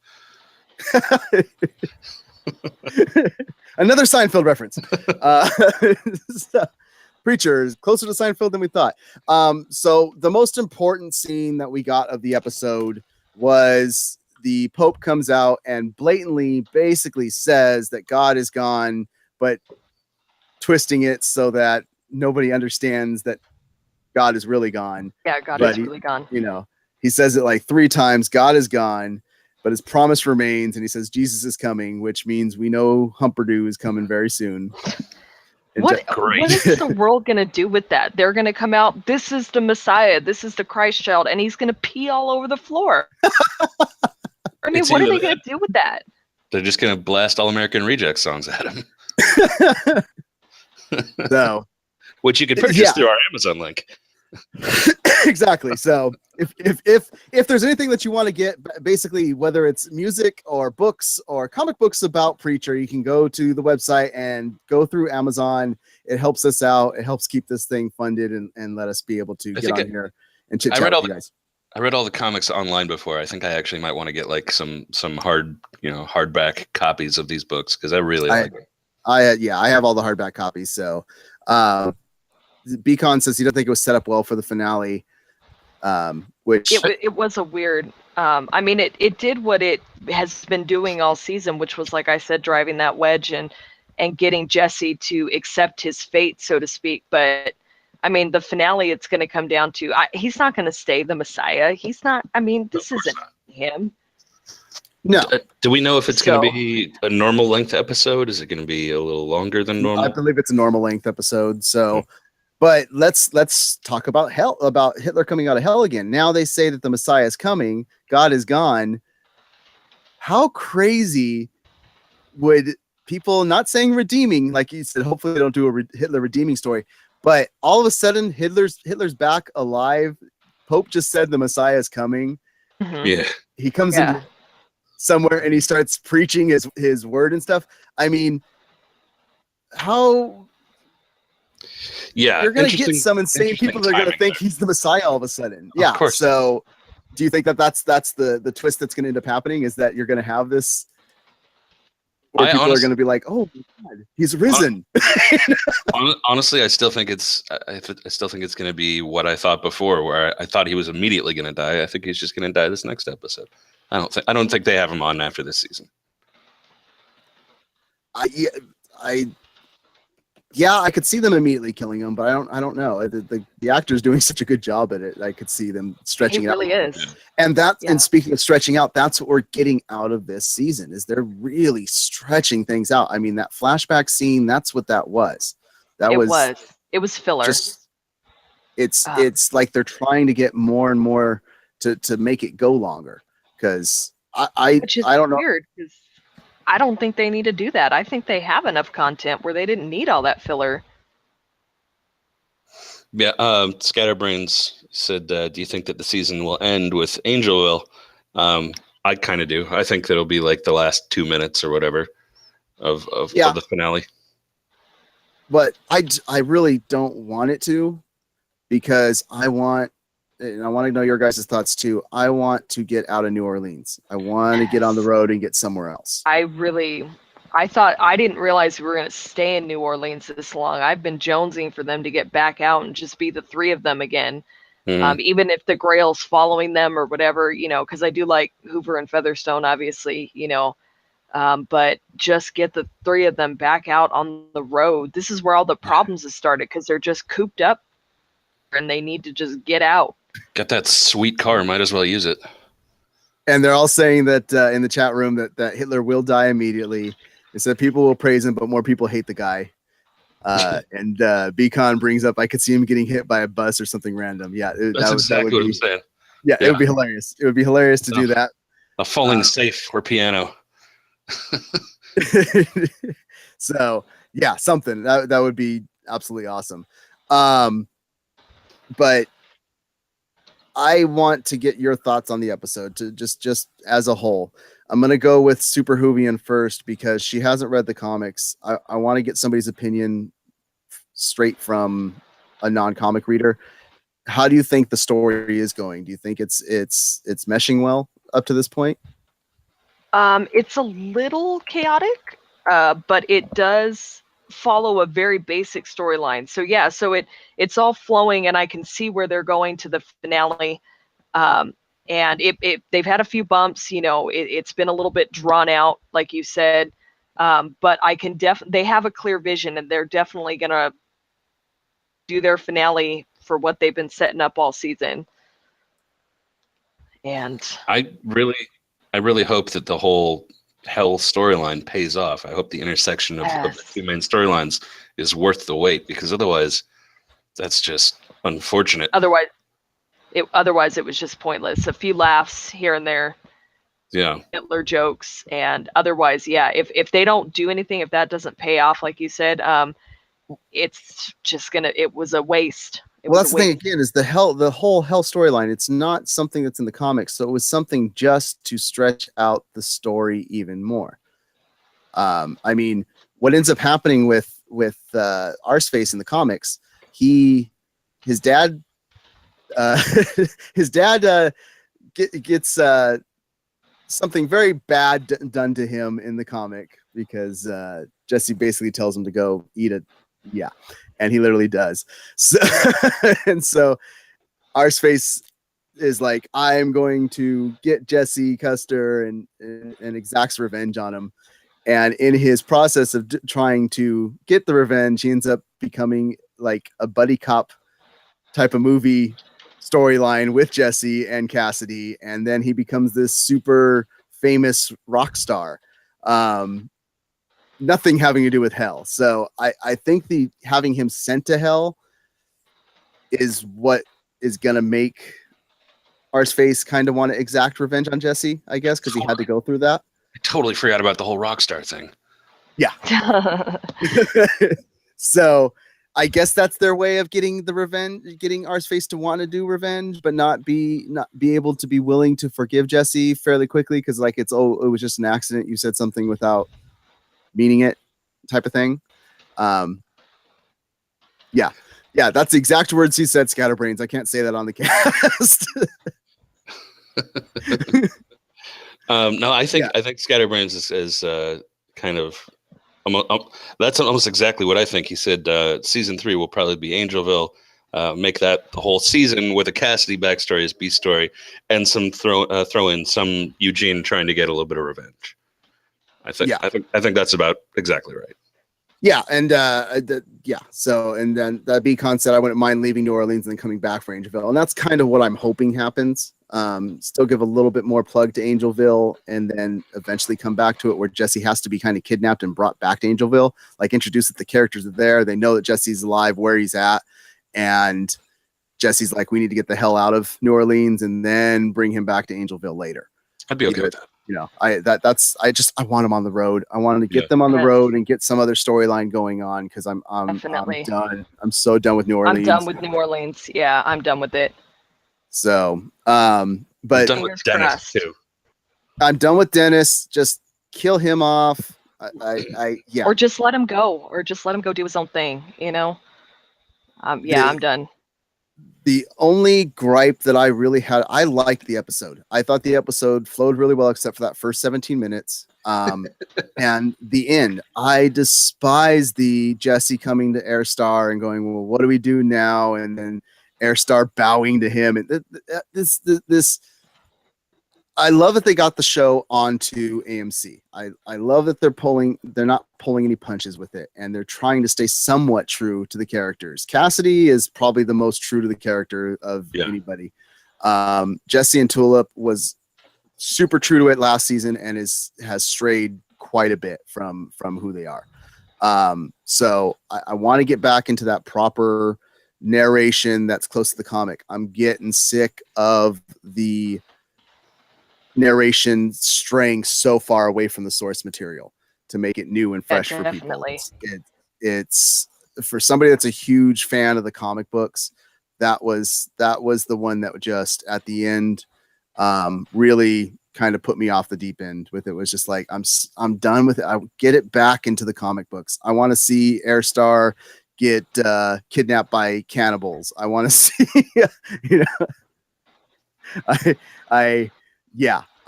A: Another Seinfeld reference. Preacher is closer to Seinfeld than we thought. So the most important scene that we got of the episode was the Pope comes out and blatantly basically says that God is gone, but twisting it so that nobody understands that God is really gone.
B: Yeah, God is really gone.
A: He says it like 3 times. God is gone. but his promise remains. And he says, Jesus is coming, which means we know Humperdoo is coming very soon.
B: What is the world going to do with that? They're going to come out, this is the Messiah, this is the Christ child, and he's going to pee all over the floor. I mean, what are they going to do with that?
C: They're just going to blast All American Reject songs at him.
A: So,
C: which you can purchase through our Amazon link.
A: Exactly. So if there's anything that you want to get, basically, whether it's music or books or comic books about Preacher, you can go to the website and go through Amazon. It helps us out. It helps keep this thing funded and let us be able to get on here and chit chat with you guys.
C: I read all the comics online before. I think I actually might want to get like some hardback copies of these books because I really like them.
A: I have all the hardback copies. So Beacon says he doesn't think it was set up well for the finale, which
B: it was a weird. I mean, it did what it has been doing all season, which was, like I said, driving that wedge and getting Jesse to accept his fate, so to speak. But I mean, the finale, it's going to come down to he's not going to stay the Messiah. He's not. I mean, this isn't him.
A: No.
C: Do we know if it's going to be a normal length episode? Is it going to be a little longer than normal?
A: I believe it's a normal length episode. So, but let's talk about about Hitler coming out of hell again. Now they say that the Messiah is coming. God is gone. How crazy would people, not saying redeeming, like you said, hopefully they don't do a Hitler redeeming story, but all of a sudden Hitler's back alive. Pope just said the Messiah is coming.
B: Mm-hmm.
C: Yeah.
A: He comes in somewhere and he starts preaching his word and stuff. I mean, how?
C: Yeah,
A: you're gonna get some insane people that are gonna think he's the Messiah all of a sudden. Yeah. Of course. So, do you think that's the twist that's gonna end up happening? Is that you're gonna have this? Where people are going to be like, "Oh my God, he's risen."
C: Honestly, I still think it's going to be what I thought before, where I thought he was immediately going to die. I think he's just going to die this next episode. I don't think they have him on after this season. I could see them immediately killing him, but I don't know. The actor's doing such a good job at it. I could see them stretching it out.
B: He really is.
A: And and speaking of stretching out, that's what we're getting out of this season, is they're really stretching things out. I mean, that flashback scene, that's what that was. It was
B: filler.
A: It's like they're trying to get more and more to make it go longer, because I don't know.
B: Weird, because I don't think they need to do that. I think they have enough content where they didn't need all that filler.
C: Yeah, Scatterbrains said, do you think that the season will end with Angel Will? I kind of do. I think that'll be like the last 2 minutes or whatever of the finale.
A: But I really don't want it to, because I want to know your guys' thoughts too. I want to get out of New Orleans. I want to get on the road and get somewhere else.
B: I didn't realize we were going to stay in New Orleans this long. I've been jonesing for them to get back out and just be the three of them again. Mm-hmm. Even if the Grail's following them or whatever, because I do like Hoover and Featherstone, obviously, but just get the three of them back out on the road. This is where all the problems have started, because they're just cooped up and they need to just get out.
C: Got that sweet car, might as well use it.
A: And they're all saying that in the chat room that Hitler will die immediately. They said people will praise him, but more people hate the guy. And Beacon brings up, I could see him getting hit by a bus or something random. Yeah,
C: that's exactly what I'm saying.
A: Yeah, it would be hilarious. It would be hilarious to do that.
C: A falling safe or piano.
A: So yeah, something that would be absolutely awesome. But I want to get your thoughts on the episode, to just as a whole. I'm going to go with Super Hoovian first, because she hasn't read the comics. I want to get somebody's opinion straight from a non-comic reader. How do you think the story is going? Do you think it's meshing well up to this point?
B: It's a little chaotic, but it does follow a very basic storyline. So yeah, it's all flowing, and I can see where they're going to the finale. And they've had a few bumps, it's been a little bit drawn out, like you said. But I can they have a clear vision, and they're definitely gonna do their finale for what they've been setting up all season. And
C: I really hope that the whole Hell storyline pays off. I hope the intersection of the two main storylines is worth the wait, because otherwise, that's just unfortunate.
B: Otherwise, it was just pointless. A few laughs here and there.
C: Yeah.
B: Hitler jokes, and otherwise, yeah. If they don't do anything, if that doesn't pay off, like you said, it's just it was a waste.
A: That's the thing again, is the whole Hell storyline. It's not something that's in the comics, so it was something just to stretch out the story even more. I mean, what ends up happening with Arseface in the comics, his dad gets something very bad done to him in the comic, because Jesse basically tells him to go eat it. Yeah. And he literally does. So, and so Arseface is like, I'm going to get Jesse Custer and exacts revenge on him. And in his process of trying to get the revenge, he ends up becoming like a buddy cop type of movie storyline with Jesse and Cassidy. And then he becomes this super famous rock star. Nothing having to do with Hell. So I think having him sent to Hell is what is going to make Arseface kind of want to exact revenge on Jesse, I guess, because he had to go through that.
C: I totally forgot about the whole Rockstar thing.
A: Yeah. So I guess that's their way of getting the revenge, getting Arseface to want to do revenge, but not be able to be willing to forgive Jesse fairly quickly, because like it was just an accident. You said something without meaning it, type of thing. Yeah, that's the exact words he said, Scatterbrains. I can't say that on the cast.
C: No, I think Scatterbrains is kind of that's almost exactly what I think. He said season 3 will probably be Angelville. Make that the whole season with a Cassidy backstory as B story, and some throw in some Eugene trying to get a little bit of revenge. I think that's about exactly right.
A: Yeah, and so and then that Beacon said I wouldn't mind leaving New Orleans and then coming back for Angelville, and that's kind of what I'm hoping happens. Still give a little bit more plug to Angelville, and then eventually come back to it where Jesse has to be kind of kidnapped and brought back to Angelville. Like introduce that the characters are there, they know that Jesse's alive, where he's at, and Jesse's like, we need to get the hell out of New Orleans, and then bring him back to Angelville later.
C: I'd be okay with that.
A: You know, I want him on the road. I wanted to get them on the road and get some other storyline going on, because I'm done. I'm so done with New Orleans.
B: I'm done with New Orleans. Yeah, I'm done with it.
A: So, but
C: I'm done with Dennis too.
A: I'm done with Dennis. Just kill him off. Yeah.
B: Or just let him go. Or just let him go do his own thing. You know. I'm done.
A: The only gripe that I really had, I liked the episode. I thought the episode flowed really well, except for that first 17 minutes. And the end. I despise the Jesse coming to Airstar and going, well, what do we do now? And then Airstar bowing to him. And this. I love that they got the show onto AMC. I love that they're not pulling any punches with it, and they're trying to stay somewhat true to the characters. Cassidy is probably the most true to the character of anybody. Jesse and Tulip was super true to it last season, and has strayed quite a bit from who they are. So I want to get back into that proper narration that's close to the comic. I'm getting sick of the narration straying so far away from the source material to make it new and fresh for people. It's for somebody that's a huge fan of the comic books. That was the one that just at the end really kind of put me off the deep end with it. Was just like, I'm done with it. I get it back into the comic books. I want to see Airstar get kidnapped by cannibals. I want to see,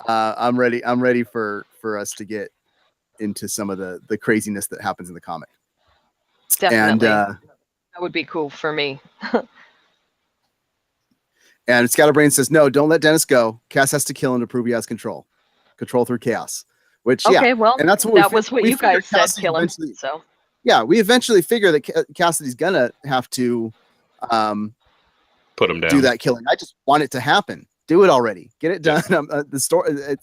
A: I'm ready. I'm ready for us to get into some of the craziness that happens in the comic.
B: Definitely. And that would be cool for me.
A: And Scatterbrain says, no, don't let Dennis go. Cass has to kill him to prove he has control through chaos. Which,
B: well,
A: and that's what
B: that was what you guys said, kill him. So
A: yeah, we eventually figure that Cassidy's gonna have to
C: put him down,
A: do that killing. I just want it to happen. Do it already. Get it done. The story.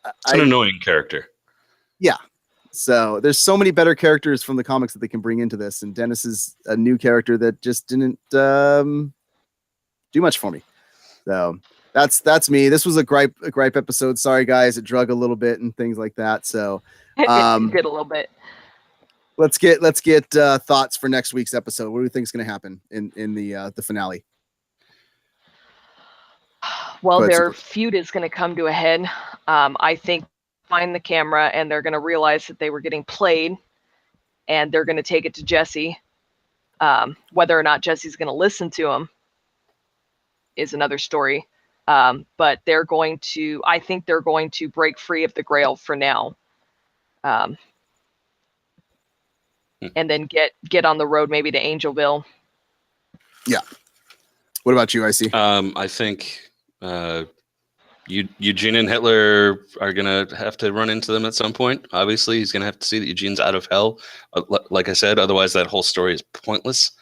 C: It's an annoying character.
A: Yeah. So there's so many better characters from the comics that they can bring into this, and Dennis is a new character that just didn't do much for me. So that's me. This was a gripe episode. Sorry guys, it drug a little bit and things like that. So
B: it did a little bit.
A: Let's get thoughts for next week's episode. What do you think is going to happen in the finale?
B: Well, their feud is going to come to a head. I think find the camera and they're going to realize that they were getting played, and they're going to take it to Jesse. Whether or not Jesse's going to listen to him is another story. But I think they're going to break free of the Grail for now. And then get on the road maybe to Angelville.
A: Yeah. What about you, IC?
C: I think Eugene and Hitler are going to have to run into them at some point. Obviously, he's going to have to see that Eugene's out of hell. Like I said, otherwise that whole story is pointless.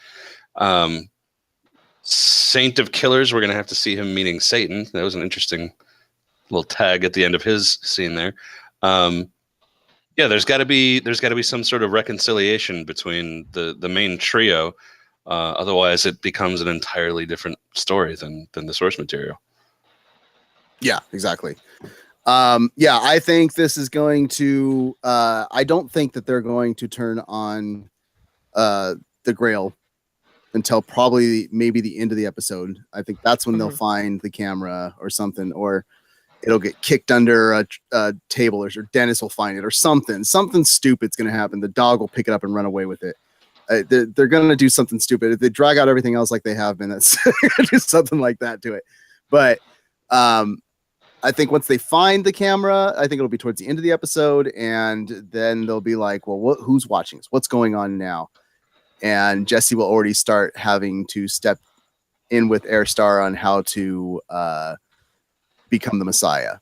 C: Saint of Killers, we're going to have to see him meeting Satan. That was an interesting little tag at the end of his scene there. Yeah, there's got to be some sort of reconciliation between the main trio. Otherwise, it becomes an entirely different story than the source material.
A: Yeah, exactly. Yeah, I think this is going to. I don't think that they're going to turn on the Grail until probably maybe the end of the episode. I think that's when they'll find the camera or something, or it'll get kicked under a table, or Dennis will find it, or something. Something stupid's going to happen. The dog will pick it up and run away with it. They're going to do something stupid. If they drag out everything else like they have been, that's do something like that to it. But I think once they find the camera, I think it'll be towards the end of the episode, and then they'll be like, well, who's watching us? What's going on now? And Jesse will already start having to step in with Airstar on how to become the Messiah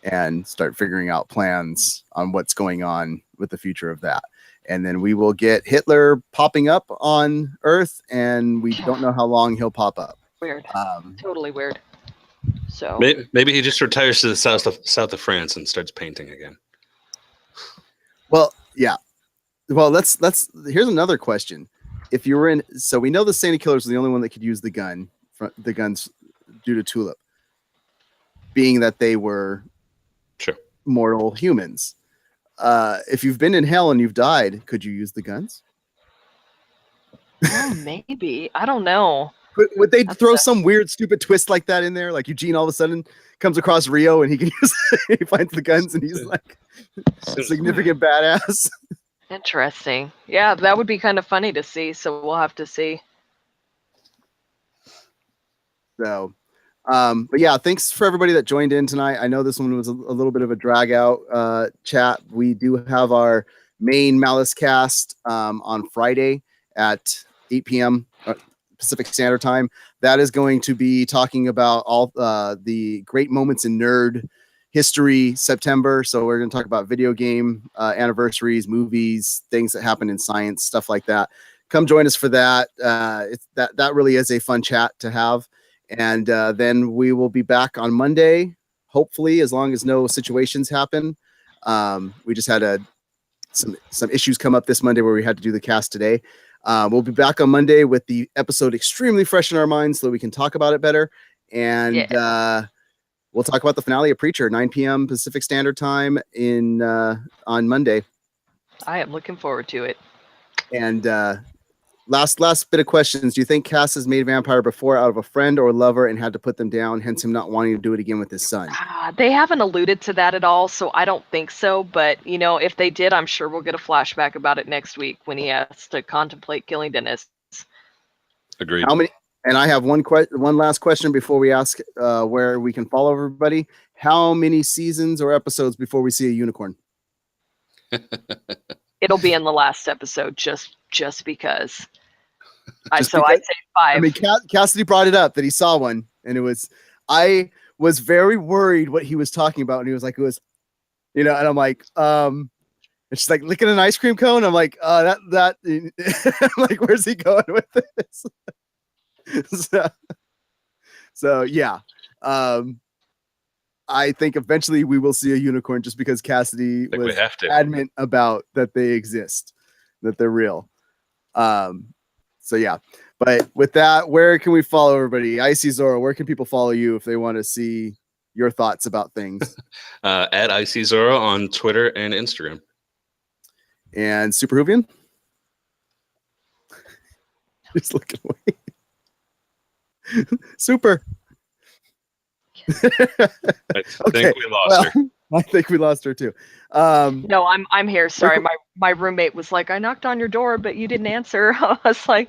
A: and start figuring out plans on what's going on with the future of that. And then we will get Hitler popping up on Earth, and we don't know how long he'll pop up.
B: Weird. Totally weird. So
C: maybe he just retires to the south of France and starts painting again.
A: Well, yeah. Well, here's another question. If you were in, so we know the Saint of Killers was the only one that could use the guns due to Tulip, being that they were mortal humans. If you've been in hell and you've died, could you use the guns?
B: Oh, maybe. I don't know.
A: Would they throw some weird, stupid twist like that in there? Like Eugene all of a sudden comes across Rio and he can use, he finds the guns and he's like a significant badass.
B: Interesting. Yeah, that would be kind of funny to see. So we'll have to see.
A: So, but yeah, thanks for everybody that joined in tonight. I know this one was a little bit of a drag out chat. We do have our main MaliceCast on Friday at 8 p.m. Pacific Standard Time. That is going to be talking about all the great moments in nerd history September. So we're going to talk about video game anniversaries, movies, things that happen in science, stuff like that. Come join us for that. That really is a fun chat to have. And then we will be back on Monday, hopefully, as long as no situations happen. We just had some issues come up this Monday where we had to do the cast today. We'll be back on Monday with the episode extremely fresh in our minds so we can talk about it better. And we'll talk about the finale of Preacher, 9 p.m. Pacific Standard Time on Monday.
B: I am looking forward to it.
A: And last bit of questions. Do you think Cass has made vampire before out of a friend or lover and had to put them down, hence him not wanting to do it again with his son?
B: They haven't alluded to that at all, so I don't think so. But, if they did, I'm sure we'll get a flashback about it next week when he has to contemplate killing Dennis.
C: Agreed.
A: How many? And I have one last question before we ask where we can follow everybody. How many seasons or episodes before we see a unicorn?
B: It'll be in the last episode, just because. I'd say 5.
A: I mean, Cassidy brought it up that he saw one, and I was very worried what he was talking about, and he was like, and I'm like, and she's like licking an ice cream cone. I'm like, that. I'm like, where's he going with this? so yeah. I think eventually we will see a unicorn just because Cassidy was adamant about that they exist, that they're real. So yeah, but with that, where can we follow everybody? Icy Zoro, where can people follow you if they want to see your thoughts about things?
C: At Icy Zoro on Twitter and Instagram.
A: And Super Hoovian? Just looking away. Super.
C: I think we lost her.
A: I think we lost her too.
B: No, I'm here. Sorry, my roommate was like, I knocked on your door, but you didn't answer. I was like,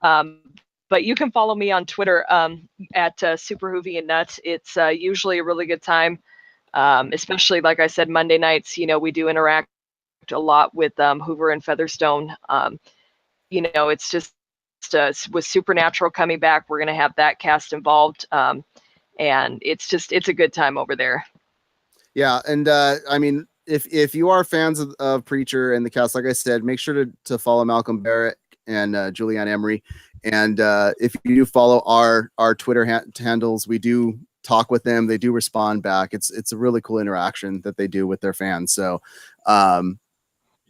B: but you can follow me on Twitter at Super Hoovy and Nut. It's usually a really good time, especially like I said, Monday nights. We do interact a lot with Hoover and Featherstone. It's just with Supernatural coming back, we're gonna have that cast involved, and it's a good time over there.
A: Yeah, and I mean, if you are fans of Preacher and the cast, like I said, make sure to follow Malcolm Barrett and Julianne Emery. And if you do follow our Twitter handles, we do talk with them. They do respond back. It's a really cool interaction that they do with their fans. So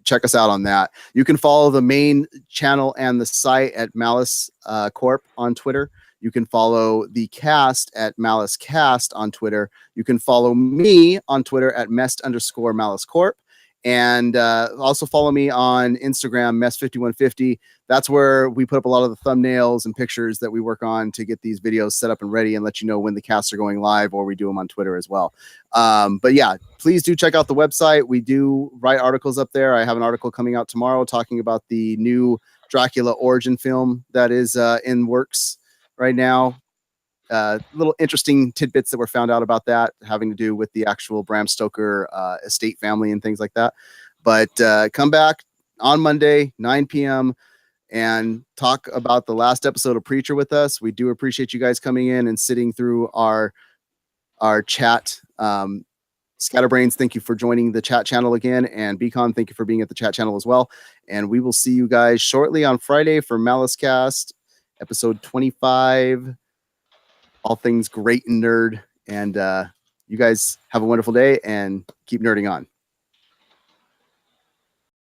A: check us out on that. You can follow the main channel and the site at Malice Corp on Twitter. You can follow the cast at MaliceCast on Twitter. You can follow me on Twitter at Mest_Malice Corp. And also follow me on Instagram, Mest5150. That's where we put up a lot of the thumbnails and pictures that we work on to get these videos set up and ready and let you know when the casts are going live, or we do them on Twitter as well. But yeah, please do check out the website. We do write articles up there. I have an article coming out tomorrow talking about the new Dracula origin film that is in works right now. Little interesting tidbits that were found out about that, having to do with the actual Bram Stoker estate family and things like that. But come back on Monday, 9 p.m. and talk about the last episode of Preacher with us. We do appreciate you guys coming in and sitting through our chat. Scatterbrains, thank you for joining the chat channel again. And Beacon, thank you for being at the chat channel as well. And we will see you guys shortly on Friday for MaliceCast, episode 25. All things great and nerd. And you guys have a wonderful day and keep nerding on.